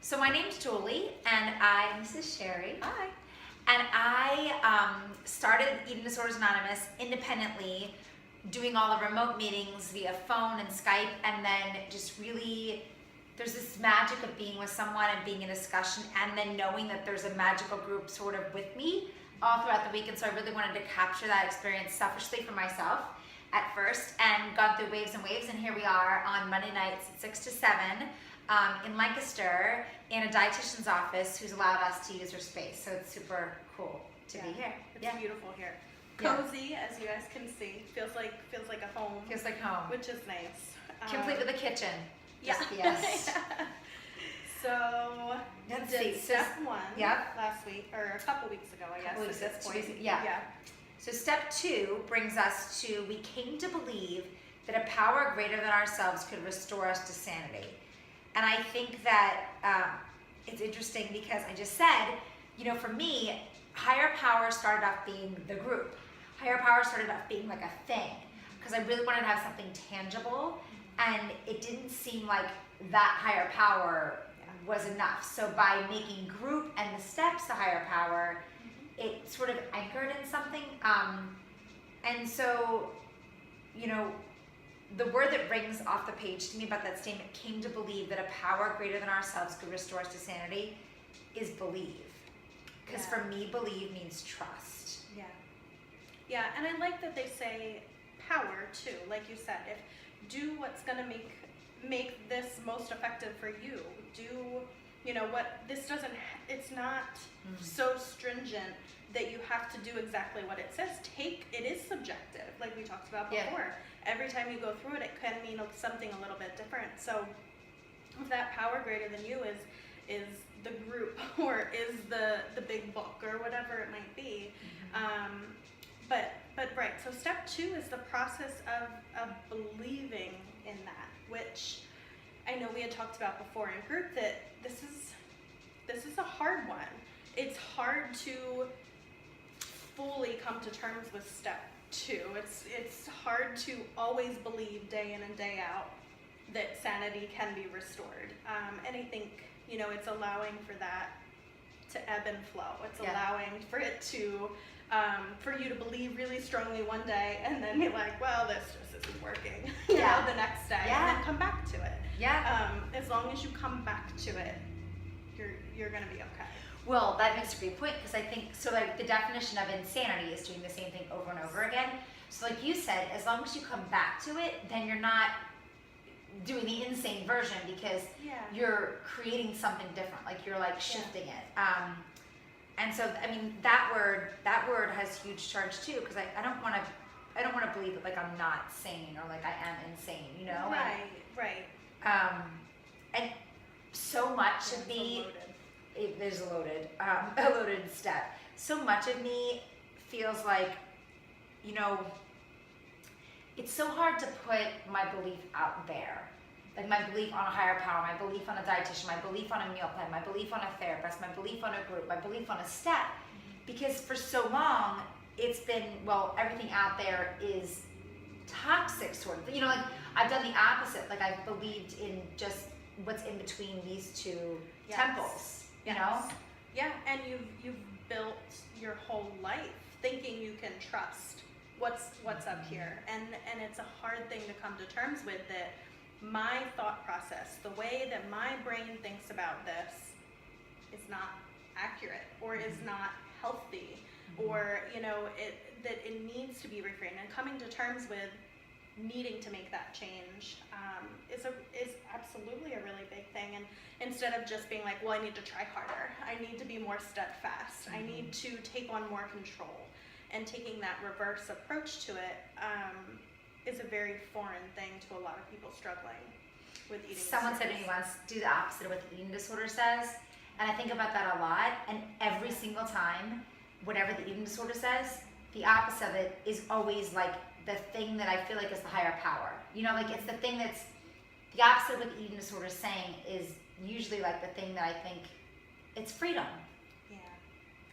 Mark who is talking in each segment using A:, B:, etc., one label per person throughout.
A: So my name's Julie, and this is Sherry.
B: Hi.
A: And I started Eating Disorders Anonymous independently, doing all the remote meetings via phone and Skype, and then just really, there's this magic of being with someone and being in discussion, and then knowing that there's a magical group sort of with me all throughout the week. And so I really wanted to capture that experience selfishly for myself at first, and gone through waves and waves, and here we are on Monday nights at 6 to 7 in Lancaster in a dietitian's office who's allowed us to use her space. So it's super cool to be here.
B: It's beautiful here.
A: Yeah.
B: Cozy, as you guys can see. Feels like a home.
A: Feels like home.
B: Which is nice.
A: Complete with a kitchen.
B: Yeah.
A: Just yes.
B: So
A: Let's
B: we did
A: see.
B: step one
A: Yep.
B: last week, or a couple weeks ago, I guess.
A: Couple weeks
B: at
A: ago,
B: this
A: 2
B: point.
A: weeks ago, yeah. So step 2 brings us to, we came to believe that a power greater than ourselves could restore us to sanity. And I think that it's interesting because I just said, you know, for me, higher power started off being the group. Higher power started off being like a thing, because I really wanted to have something tangible, and it didn't seem like that higher power was enough. So by making group and the steps the higher power, it sort of anchored in something. And so, you know, the word that rings off the page to me about that statement, came to believe that a power greater than ourselves could restore us to sanity, is believe. Because for me, believe means trust.
B: Yeah. Yeah, and I like that they say power too. Like you said, if do what's gonna make this most effective for you. Do, you know, what this doesn't, it's not so stringent that you have to do exactly what it says. It is subjective, like we talked about before. Every time you go through it, it can mean something a little bit different. So if that power greater than you is the group, or is the big book, or whatever it might be. But right, so step 2 is the process of believing in that, which I know we had talked about before in group, that this is a hard one. It's hard to fully come to terms with step 2. It's hard to always believe day in and day out that sanity can be restored. And I think, you know, it's allowing for that to ebb and flow. It's allowing for it to, for you to believe really strongly one day and then be like, well, this just isn't working, you know, the next day, and then come back to it. As long as you come back to it, you're gonna be okay.
A: Well, that makes a great point, because I think, so like the definition of insanity is doing the same thing over and over again. So like you said, as long as you come back to it, then you're not doing the insane version, because you're creating something different, like you're like shifting it. And so, I mean, that word has huge charge too, because I don't want to believe that like I'm not sane, or like I am insane, you know?
B: Right.
A: And so much of me, there's a loaded step. So much of me feels like, you know, it's so hard to put my belief out there. Like my belief on a higher power, my belief on a dietitian, my belief on a meal plan, my belief on a therapist, my belief on a group, my belief on a step. Because for so long, it's been, well, everything out there is toxic, sort of. You know, like I've done the opposite. Like I've believed in just what's in between these two temples, you know?
B: Yeah, and you've built your whole life thinking you can trust what's up here. And it's a hard thing to come to terms with, that my thought process, the way that my brain thinks about this, is not accurate, or is not healthy, or, you know, that it needs to be reframed. And coming to terms with needing to make that change is absolutely a really big thing. And instead of just being like, well, I need to try harder, I need to be more steadfast, I need to take on more control, and taking that reverse approach to it is a very foreign thing to a lot of people struggling with eating disorders.
A: Someone said to me once, do the opposite of what the eating disorder says. And I think about that a lot, and every single time, whatever the eating disorder says, the opposite of it is always like the thing that I feel like is the higher power. You know, like it's the thing that's, the opposite of what the eating disorder is saying is usually like the thing that I think, it's freedom.
B: Yeah.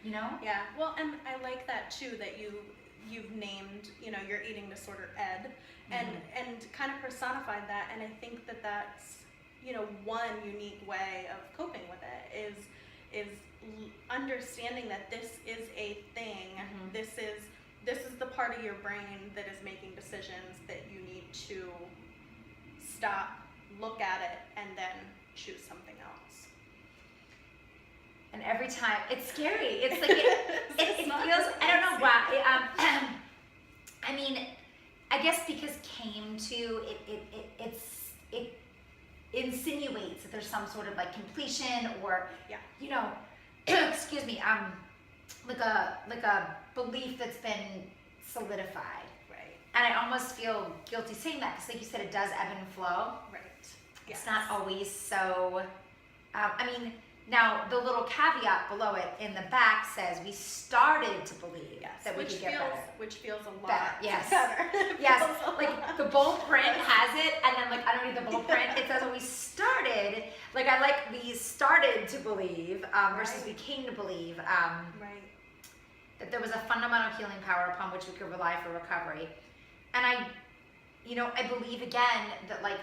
A: You know?
B: Yeah, well, and I like that too, that you've named, you know, your eating disorder Ed, and kind of personified that. And I think that that's one unique way of coping with it is understanding that this is a thing.
A: Mhm.
B: This is the part of your brain that is making decisions that you need to stop, look at it, and then choose something else.
A: And every time, it's scary. It's like, it feels, I don't know
B: easy.
A: why. I mean, I guess because came to, it insinuates that there's some sort of like completion or,
B: Yeah.
A: excuse me, like a belief that's been solidified.
B: Right.
A: And I almost feel guilty saying that because, like you said, it does ebb and flow.
B: Right.
A: It's not always so. I mean, now the little caveat below it in the back says we started to believe that we could get better.
B: Which feels a lot
A: Better, yes.
B: better.
A: Yes,
B: Feels a
A: like
B: lot.
A: the bold print has it, and then like underneath the bold print it says we started. Like I like we started to believe versus we came to believe
B: Right.
A: that there was a fundamental healing power upon which we could rely for recovery. And I believe again that like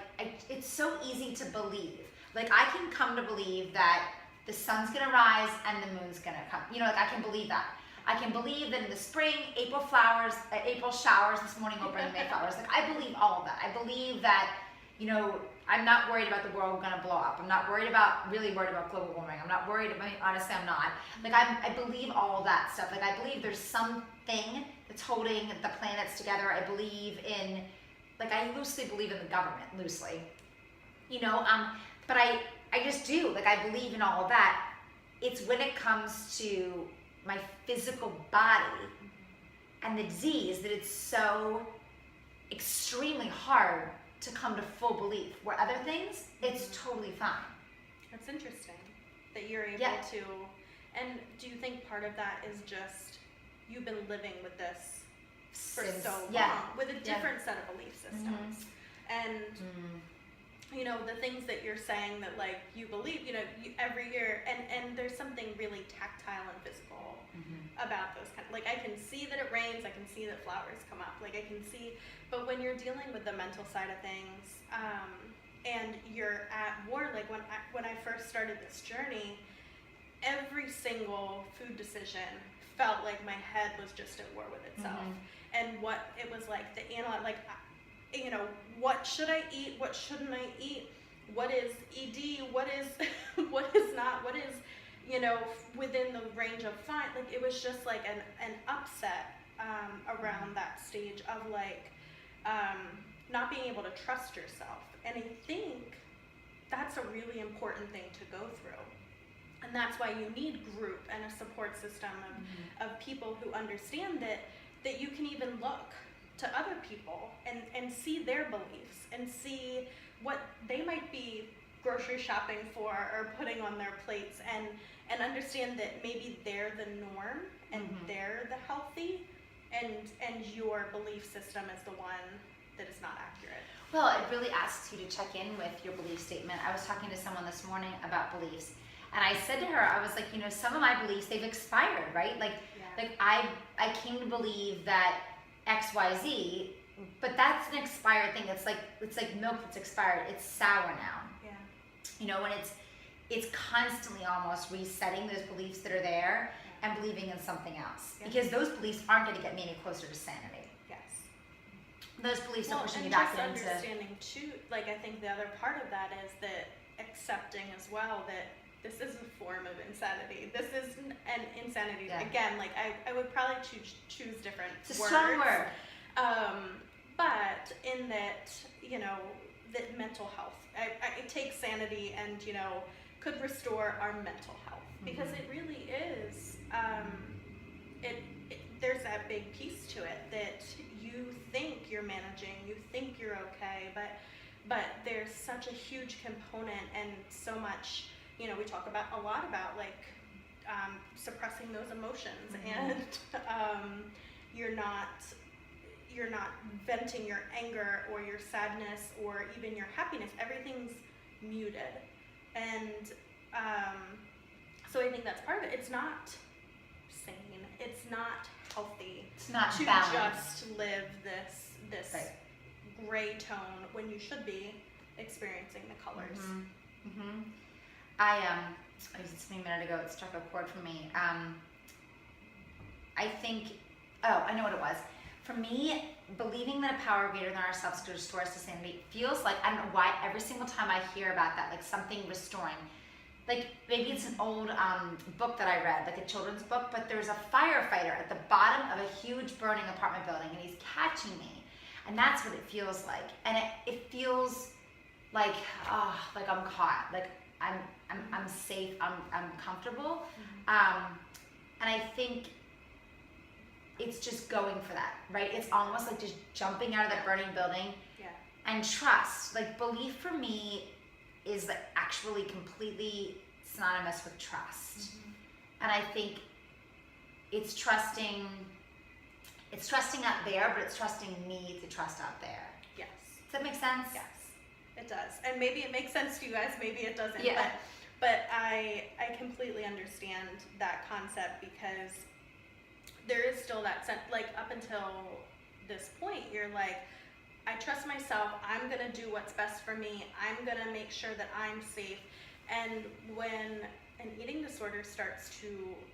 A: it's so easy to believe. Like I can come to believe that the sun's gonna rise and the moon's gonna come. Like I can believe that. I can believe that in the spring, April showers this morning will bring May flowers. Like I believe all of that. I believe that, I'm not worried about the world gonna blow up. I'm not really worried about global warming. I'm not worried about, honestly, I'm not. Like I believe all of that stuff. Like I believe there's something that's holding the planets together. I believe in, like I loosely believe in the government, loosely. But I just do. Like I believe in all of that. It's when it comes to my physical body and the disease that it's so extremely hard to come to full belief. Where other things, it's totally fine.
B: That's interesting that you're able
A: Yeah.
B: to. And do you think part of that is just you've been living with this for
A: Since-
B: so long,
A: yeah.
B: with a different set of belief systems, and the things that you're saying that like you believe, every year, and there's something really tactile and physical about those kind. Like I can see that it rains, I can see that flowers come up, like I can see. But when you're dealing with the mental side of things, and you're at war, like when I first started this journey, every single food decision felt like my head was just at war with itself, and what it was like the analyze, like what should I eat, what shouldn't I eat, what is ED, what is what is not, what is within the range of fine. Like it was just like an upset around that stage of like not being able to trust yourself. And I think that's a really important thing to go through. And that's why you need group and a support system of people who understand that you can even look to other people and see their beliefs and see what they might be grocery shopping for or putting on their plates, and understand that maybe they're the norm and they're the healthy, and your belief system is the one that is not accurate.
A: Well, it really asks you to check in with your belief statement. I was talking to someone this morning about beliefs, and I said to her, I was like, some of my beliefs, they've expired, right? Like I came to believe that XYZ, but that's an expired thing. It's like milk that's expired. It's sour now.
B: Yeah.
A: When it's constantly almost resetting those beliefs that are there and believing in something else.
B: Yeah.
A: Because those beliefs aren't going to get me any closer to sanity.
B: Yes.
A: Those beliefs are pushing
B: and
A: you back
B: just
A: into...
B: understanding too, like I think the other part of that is that accepting as well that this is a form of insanity. This is an insanity.
A: Yeah.
B: Again, like I would probably choose different
A: It's a
B: words.
A: strong word.
B: But in that, that mental health, it takes sanity and, could restore our mental health, because it really is, there's that big piece to it that you think you're managing, you think you're okay, but there's such a huge component and so much, we talk about a lot about like suppressing those emotions, and you're not venting your anger or your sadness or even your happiness. Everything's muted, and so I think that's part of it. It's not sane. It's not healthy.
A: It's not
B: to
A: balanced.
B: just live this
A: Right.
B: gray tone when you should be experiencing the colors.
A: I used something a minute ago. It struck a chord for me. I think. Oh, I know what it was. For me, believing that a power greater than ourselves could restore us to sanity feels like, I don't know why, every single time I hear about that, like something restoring. Like maybe it's an old book that I read, like a children's book, but there's a firefighter at the bottom of a huge burning apartment building, and he's catching me, and that's what it feels like. And it feels like, oh, like I'm caught, like I'm safe, I'm comfortable, and I think it's just going for that, right? It's almost like just jumping out of that burning building, and trust. Like belief for me is like actually completely synonymous with trust. And I think it's trusting out there, but it's trusting me to trust out there.
B: Yes.
A: Does that make sense?
B: Yes, it does. And maybe it makes sense to you guys, maybe it doesn't.
A: Yeah.
B: But I completely understand that concept, because there is still that sense, like up until this point, you're like, I trust myself, I'm gonna do what's best for me, I'm gonna make sure that I'm safe. And when an eating disorder starts to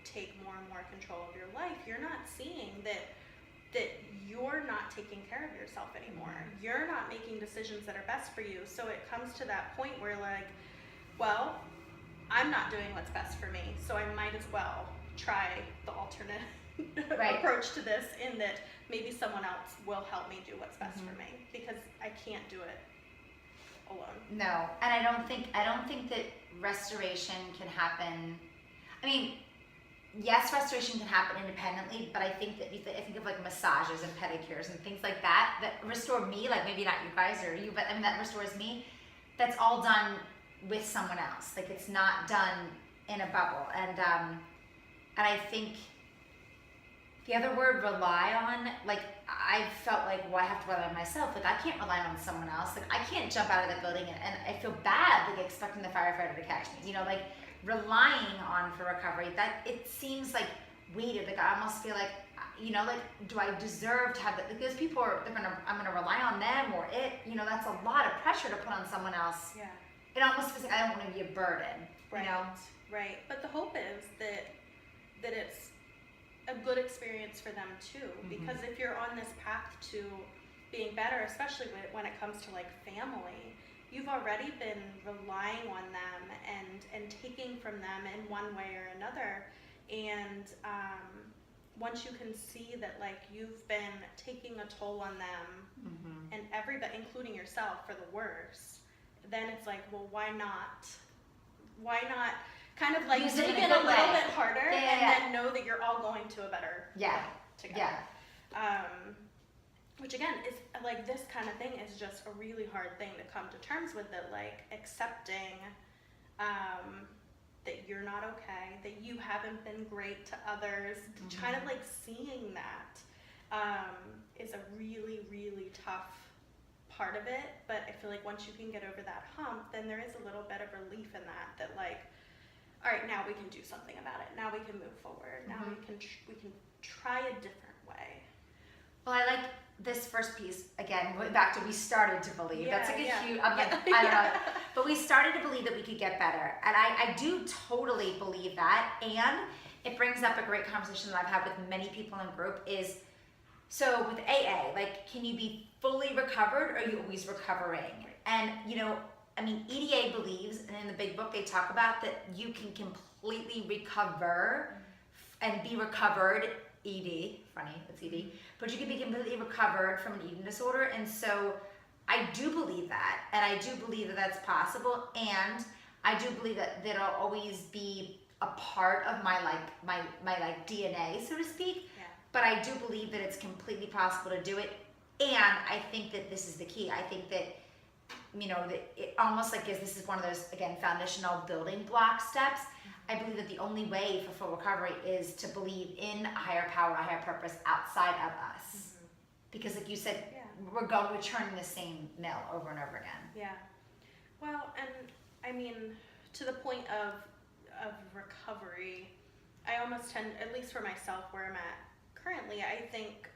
B: take more and more control of your life, you're not seeing that you're not taking care of yourself anymore. You're not making decisions that are best for you. So it comes to that point where like, well, I'm not doing what's best for me, so I might as well try the alternate approach to this, in that maybe someone else will help me do what's best for me, because I can't do it alone.
A: No, and I don't think that restoration can happen. I mean, yes, restoration can happen independently, but I think of like massages and pedicures and things like that restore me, like maybe not you guys or you, but I mean that restores me. That's all done with someone else. Like it's not done in a bubble. And I think the other word, rely on, like I felt like, well, I have to rely on myself. Like I can't rely on someone else. Like I can't jump out of that building and I feel bad like expecting the firefighter to catch me. You know, like relying on for recovery, that it seems like weighted. Like I almost feel like, you know, like do I deserve to have that? Because people are, I'm gonna rely on them or it. You know, that's a lot of pressure to put on someone else.
B: Yeah.
A: It almost feels like I don't want to be a burden.
B: Right.
A: You know?
B: Right. But the hope is that it's a good experience for them too, because if you're on this path to being better, especially when it comes to like family, you've already been relying on them and taking from them in one way or another. And once you can see that like you've been taking a toll on them and everybody, including yourself, for the worse, then it's like, well, why not kind of like
A: Use
B: dig
A: it
B: in a little bit harder, and then know that you're all going to a better way together. Which again is like, this kind of thing is just a really hard thing to come to terms with, that like accepting that you're not okay, that you haven't been great to others, kind of like seeing that is a really, really tough part of it. But I feel like once you can get over that hump, then there is a little bit of relief in that like, all right, now we can do something about it. Now we can move forward. Now we can try a different way.
A: Well, I like this first piece again. Going back to, we started to believe. That's like a huge. I'm like, I don't know, but we started to believe that we could get better, and I do totally believe that. And it brings up a great conversation that I've had with many people in group. Is so with AA, like, can you be fully recovered, or are you always recovering? And you know. I mean, EDA believes, and in the big book they talk about that you can completely recover and be recovered, ED, funny, it's ED, but you can be completely recovered from an eating disorder. And so I do believe that, and I do believe that that's possible, and I do believe that it'll always be a part of my like DNA, so to speak.
B: Yeah.
A: But I do believe that it's completely possible to do it, and I think that this is the key. I think that, you know, that it almost like this is one of those, again, foundational building block steps. I believe that the only way for full recovery is to believe in a higher power, a higher purpose outside of us. Because like you said, we're turning the same mill over and over again.
B: Yeah. Well, and I mean, to the point of recovery, I almost tend, at least for myself where I'm at currently, I think,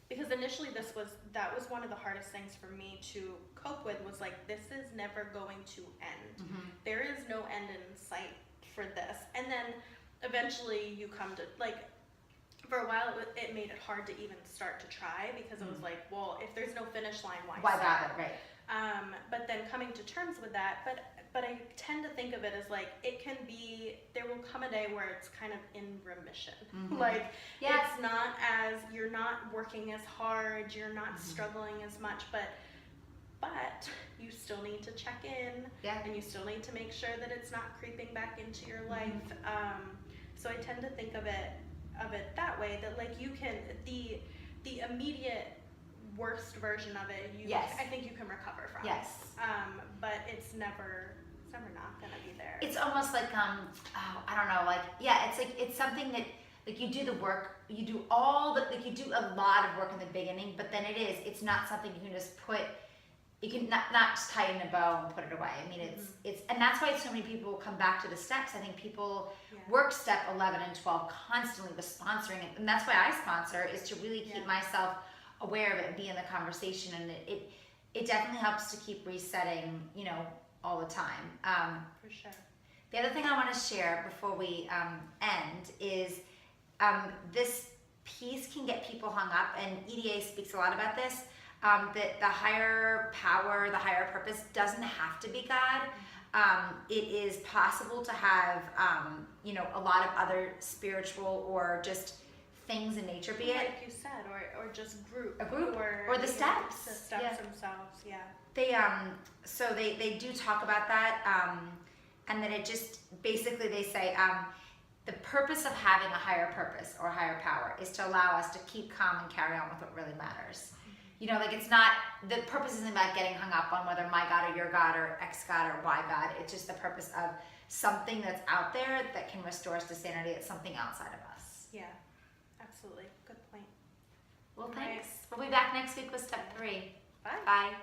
B: because initially that was one of the hardest things for me to cope with was like, this is never going to end.
A: Mhm.
B: There is no end in sight for this. And then eventually you come to, like, for a while it made it hard to even start to try, because it was like, well, if there's no finish line, why
A: Why
B: start?
A: bother, right?
B: But then coming to terms with that, but I tend to think of it as like, it can be, there will come a day where it's kind of in remission.
A: Mhm.
B: Like,
A: Yes.
B: it's not as, you're not working as hard, you're not
A: Mhm.
B: struggling as much, but you still need to check in,
A: Yeah.
B: and you still need to make sure that it's not creeping back into your life. So I tend to think of it that way, that like, you can, the immediate worst version of it,
A: Yes.
B: I think you can recover from.
A: Yes.
B: But it's never not gonna be there.
A: It's almost like I don't know, like, yeah, it's like, it's something that, like, you do the work, you do all the, like, you do a lot of work in the beginning, but then it's not something you can just put, you can not just tie it in a bow and put it away. I mean, it's and that's why so many people come back to the steps. I think people
B: Yeah.
A: work step 11 and 12 constantly with sponsoring it, and that's why I sponsor, is to really keep
B: Yeah.
A: myself aware of it and be in the conversation, and it definitely helps to keep resetting, you know, all the time.
B: For sure.
A: The other thing I want to share before we end is this piece can get people hung up, and EDA speaks a lot about this, that the higher power, the higher purpose doesn't have to be God. It is possible to have, you know, a lot of other spiritual or just things in nature, be it
B: Like you said, or just group.
A: a group
B: Or
A: or the
B: you know,
A: steps.
B: the steps
A: Yeah.
B: themselves, yeah.
A: They do talk about that, and then it just basically they say the purpose of having a higher purpose or higher power is to allow us to keep calm and carry on with what really matters. You know, like, it's not, the purpose isn't about getting hung up on whether my God or your God or X God or Y God. It's just the purpose of something that's out there that can restore us to sanity. It's something outside of us.
B: Yeah, absolutely. Good point.
A: Well,
B: Right.
A: thanks. We'll be back next week with step 3.
B: Bye.
A: Bye.